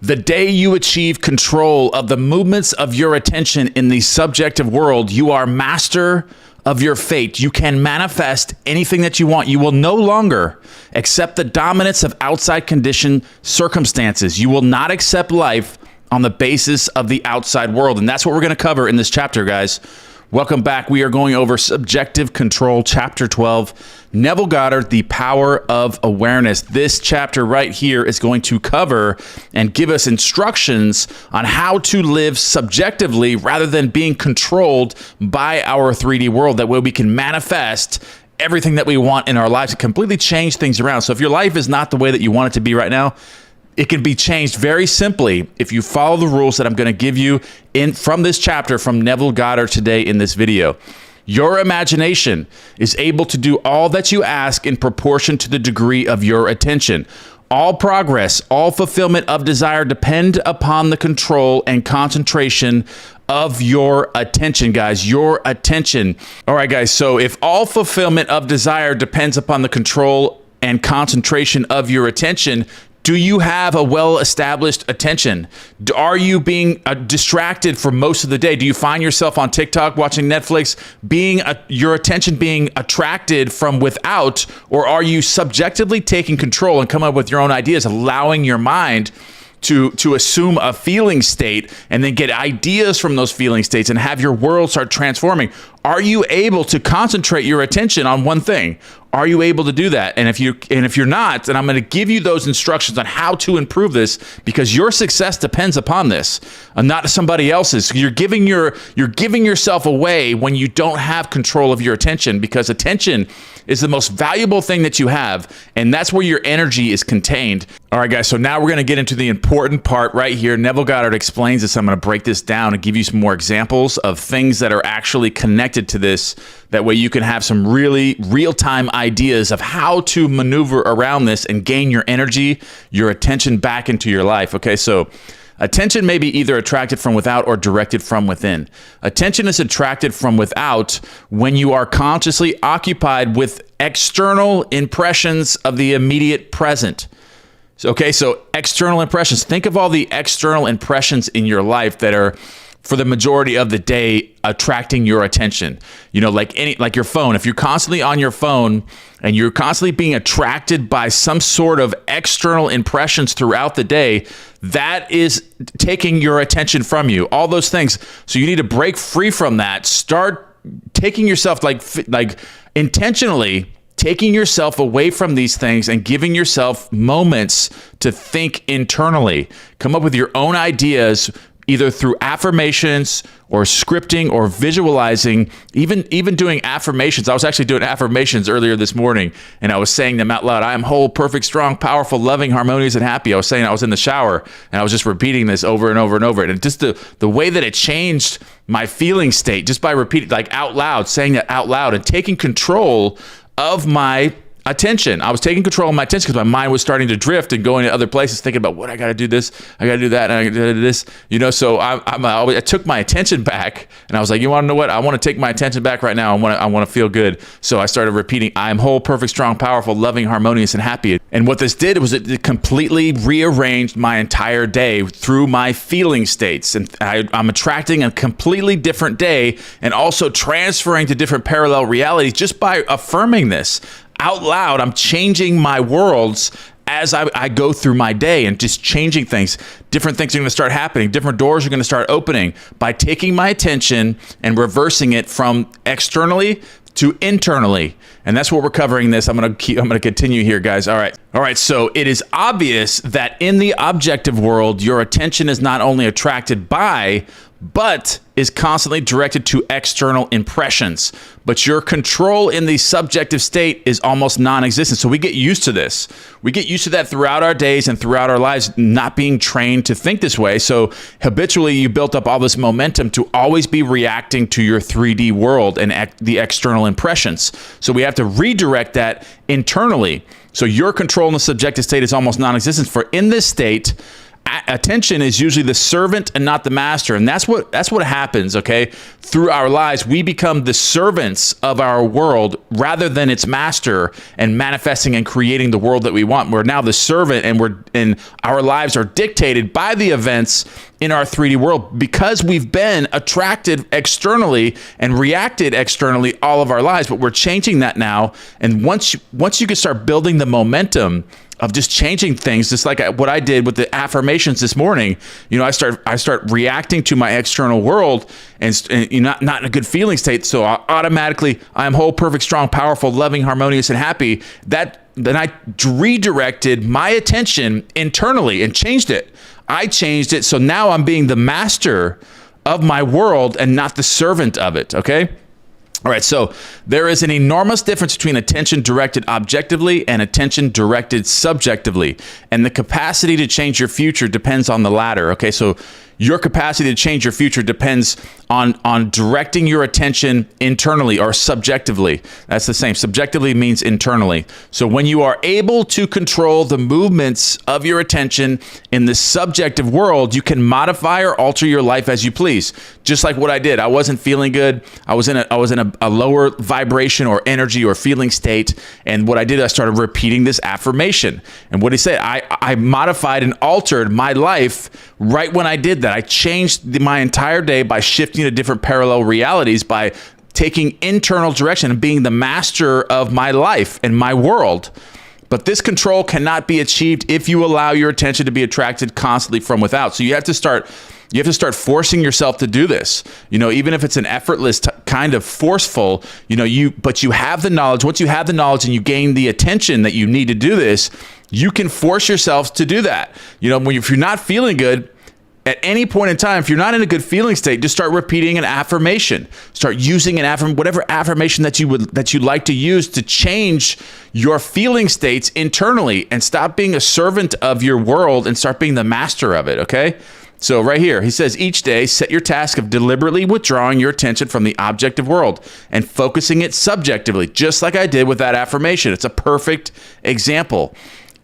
The day you achieve control of the movements of your attention in the subjective world, you are master of your fate. You can manifest anything that you want. You will no longer accept the dominance of outside condition circumstances. You will not accept life on the basis of the outside world. And that's what we're going to cover in this chapter, guys. Welcome back. We are going over Subjective Control, Chapter 12. Neville Goddard, The Power of Awareness. This chapter right here is going to cover and give us instructions on how to live subjectively rather than being controlled by our 3D world. That way we can manifest everything that we want in our lives and completely change things around. So if your life is not the way that you want it to be right now, it can be changed very simply if you follow the rules that I'm going to give you from this chapter from Neville Goddard today in this video. Your imagination is able to do all that you ask in proportion to the degree of your attention. All progress, all fulfillment of desire depend upon the control and concentration of your attention, guys. Your attention. All right, guys. So if all fulfillment of desire depends upon the control and concentration of your attention, do you have a well-established attention? Are you being distracted for most of the day? Do you find yourself on TikTok watching Netflix, your attention being attracted from without, or are you subjectively taking control and coming up with your own ideas, allowing your mind to assume a feeling state and then get ideas from those feeling states and have your world start transforming? Are you able to concentrate your attention on one thing? Are you able to do that? And if you're not, then I'm going to give you those instructions on how to improve this, because your success depends upon this, and not somebody else's. You're giving yourself away when you don't have control of your attention, because attention is the most valuable thing that you have, and that's where your energy is contained. All right, guys, so now we're going to get into the important part right here. Neville Goddard explains this. I'm going to break this down and give you some more examples of things that are actually connected to this. That way you can have some really real-time ideas of how to maneuver around this and gain your energy, your attention back into your life. Okay, so attention may be either attracted from without or directed from within. Attention is attracted from without when you are consciously occupied with external impressions of the immediate present. Okay, so external impressions. Think of all the external impressions in your life that are, for the majority of the day, attracting your attention. You know, like your phone. If you're constantly on your phone and you're constantly being attracted by some sort of external impressions throughout the day, that is taking your attention from you. All those things. So you need to break free from that. Start taking yourself like intentionally taking yourself away from these things and giving yourself moments to think internally. Come up with your own ideas, either through affirmations or scripting or visualizing, even doing affirmations. I was actually doing affirmations earlier this morning, and I was saying them out loud. I am whole, perfect, strong, powerful, loving, harmonious, and happy. I was saying I was in the shower, and I was just repeating this over and over and over. And just the way that it changed my feeling state, just by repeating, like out loud, saying that out loud and taking control of my attention. I was taking control of my attention because my mind was starting to drift and going to other places, thinking about what I got to do this, I got to do that, and I got to do this. You know, so I took my attention back, and I was like, you want to know what? I want to take my attention back right now. I want to feel good. So I started repeating, I am whole, perfect, strong, powerful, loving, harmonious, and happy. And what this did was it completely rearranged my entire day through my feeling states. And I'm attracting a completely different day and also transferring to different parallel realities just by affirming this out loud. I'm changing my worlds as I go through my day and just changing things. Different things are going to start happening. Different doors are going to start opening by taking my attention and reversing it from externally to internally. And that's what we're covering this. I'm going to continue here, guys. All right. So it is obvious that in the objective world, your attention is not only attracted by, but is constantly directed to external impressions. But your control in the subjective state is almost non-existent. So we get used to this. We get used to that throughout our days and throughout our lives, not being trained to think this way. So habitually, you built up all this momentum to always be reacting to your 3D world and the external impressions. So we have to redirect that internally. So your control in the subjective state is almost non-existent. For in this state, attention is usually the servant and not the master. And that's what happens, okay? Through our lives, we become the servants of our world rather than its master and manifesting and creating the world that we want. We're now the servant, and our lives are dictated by the events in our 3D world because we've been attracted externally and reacted externally all of our lives. But we're changing that now. And once you can start building the momentum of just changing things, just like what I did with the affirmations this morning. I start reacting to my external world and not in a good feeling state. So I am whole, perfect, strong, powerful, loving, harmonious, and happy. Then I redirected my attention internally and changed it. I changed it. So now I'm being the master of my world and not the servant of it. Okay. All right, so there is an enormous difference between attention directed objectively and attention directed subjectively. And the capacity to change your future depends on the latter. Okay, so your capacity to change your future depends on directing your attention internally or subjectively. That's the same. Subjectively means internally. So when you are able to control the movements of your attention in the subjective world, you can modify or alter your life as you please. Just like what I did. I wasn't feeling good. I was in a lower vibration or energy or feeling state. And what I did, I started repeating this affirmation. And what he said, I modified and altered my life right when I did that. I changed my entire day by shifting to different parallel realities, by taking internal direction and being the master of my life and my world. But this control cannot be achieved if you allow your attention to be attracted constantly from without. So you have to start forcing yourself to do this. Even if it's an effortless kind of forceful, but you have the knowledge. Once you have the knowledge and you gain the attention that you need to do this, you can force yourself to do that. If you're not feeling good, at any point in time, if you're not in a good feeling state, just start repeating an affirmation. Start using whatever affirmation that you like to use to change your feeling states internally, and stop being a servant of your world and start being the master of it, okay? So right here, he says, each day, set your task of deliberately withdrawing your attention from the objective world and focusing it subjectively, just like I did with that affirmation. It's a perfect example.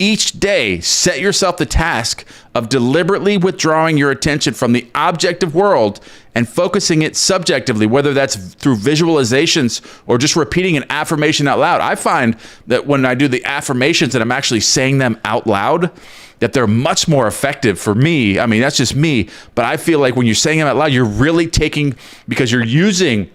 Each day, set yourself the task of deliberately withdrawing your attention from the objective world and focusing it subjectively, whether that's through visualizations or just repeating an affirmation out loud. I find that when I do the affirmations and I'm actually saying them out loud, that they're much more effective for me. I mean, that's just me. But I feel like when you're saying them out loud, you're really because you're using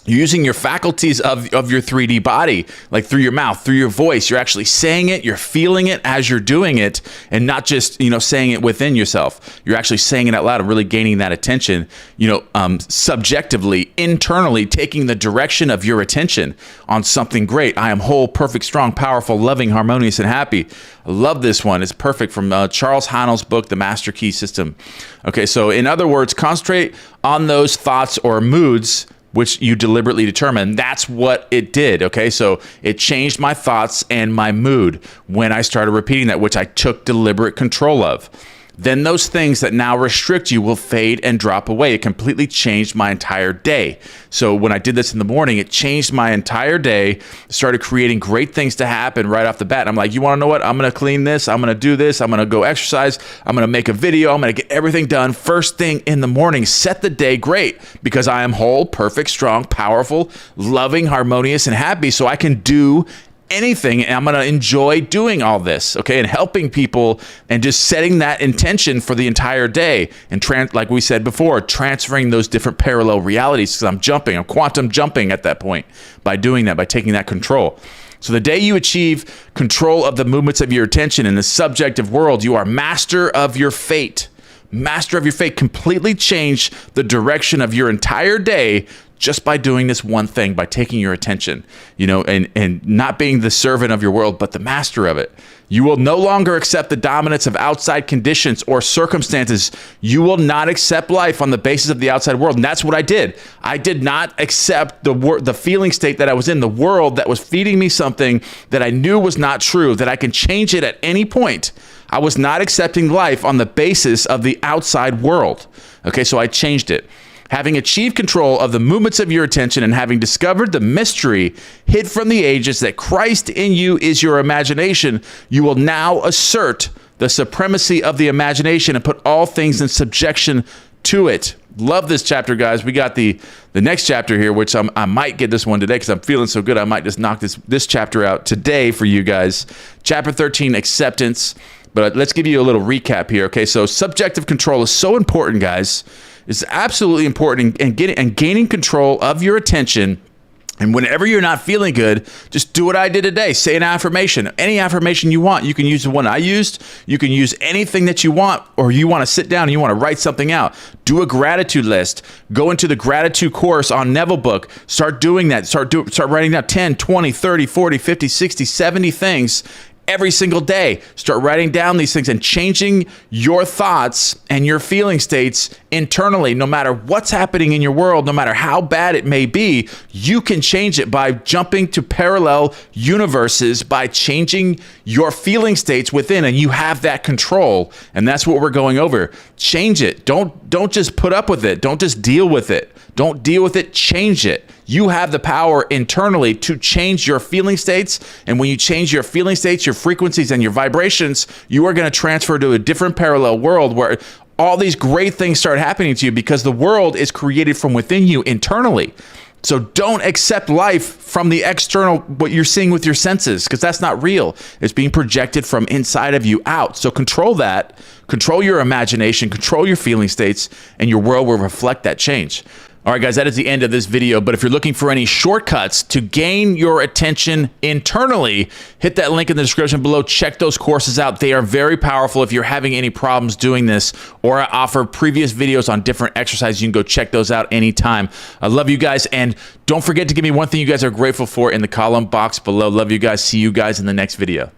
your faculties of your 3D body, like through your mouth, through your voice. Subjectively. You're actually saying it, you're feeling it as you're doing it, and not just, saying it within yourself. You're actually saying it out loud and really gaining that attention, subjectively, internally, taking the direction of your attention on something great. I am whole, perfect, strong, powerful, loving, harmonious, and happy. I love this one. It's perfect, from Charles Haanel's book, The Master Key System. Okay, so in other words, concentrate on those thoughts or moods which you deliberately determine. That's what it did, okay? So it changed my thoughts and my mood when I started repeating that, which I took deliberate control of. Then those things that now restrict you will fade and drop away. It completely changed my entire day. So when I did this in the morning, it changed my entire day, started creating great things to happen right off the bat. And I'm like, you want to know what? I'm going to clean this. I'm going to do this. I'm going to go exercise. I'm going to make a video. I'm going to get everything done first thing in the morning. Set the day great, because I am whole, perfect, strong, powerful, loving, harmonious, and happy. So I can do anything, and I'm going to enjoy doing all this, okay, and helping people and just setting that intention for the entire day, and like we said before, transferring those different parallel realities, because I'm quantum jumping at that point by doing that, by taking that control. So the day you achieve control of the movements of your attention in the subjective world, you are master of your fate. Master of your fate. Completely change the direction of your entire day just by doing this one thing, by taking your attention, and not being the servant of your world, but the master of it. You will no longer accept the dominance of outside conditions or circumstances. You will not accept life on the basis of the outside world. And that's what I did. I did not accept the feeling state that I was in, the world that was feeding me something that I knew was not true, that I can change it at any point. I was not accepting life on the basis of the outside world. Okay, so I changed it. Having achieved control of the movements of your attention and having discovered the mystery hid from the ages that Christ in you is your imagination, you will now assert the supremacy of the imagination and put all things in subjection to it. Love this chapter, guys. We got the next chapter here, which I might get this one today because I'm feeling so good. I might just knock this chapter out today for you guys. Chapter 13, acceptance. But let's give you a little recap here. Okay, so subjective control is so important, guys. It's absolutely important in gaining control of your attention. And whenever you're not feeling good, just do what I did today. Say an affirmation. Any affirmation you want. You can use the one I used. You can use anything that you want, or you want to sit down and you want to write something out. Do a gratitude list. Go into the gratitude course on Neville book. Start doing that. Start writing down 10, 20, 30, 40, 50, 60, 70 things every single day. Start writing down these things and changing your thoughts and your feeling states internally. No matter what's happening in your world, no matter how bad it may be, you can change it by jumping to parallel universes, by changing your feeling states within, and you have that control. And that's what we're going over. Change it. Don't just put up with it. Don't just deal with it. Don't deal with it, change it. You have the power internally to change your feeling states. And when you change your feeling states, your frequencies, and your vibrations, you are going to transfer to a different parallel world where all these great things start happening to you, because the world is created from within you internally. So don't accept life from the external, what you're seeing with your senses, because that's not real. It's being projected from inside of you out. So control that, control your imagination, control your feeling states, and your world will reflect that change. All right, guys, that is the end of this video. But if you're looking for any shortcuts to gain your attention internally, hit that link in the description below. Check those courses out. They are very powerful. If you're having any problems doing this, or I offer previous videos on different exercises, you can go check those out anytime. I love you guys. And don't forget to give me one thing you guys are grateful for in the column box below. Love you guys. See you guys in the next video.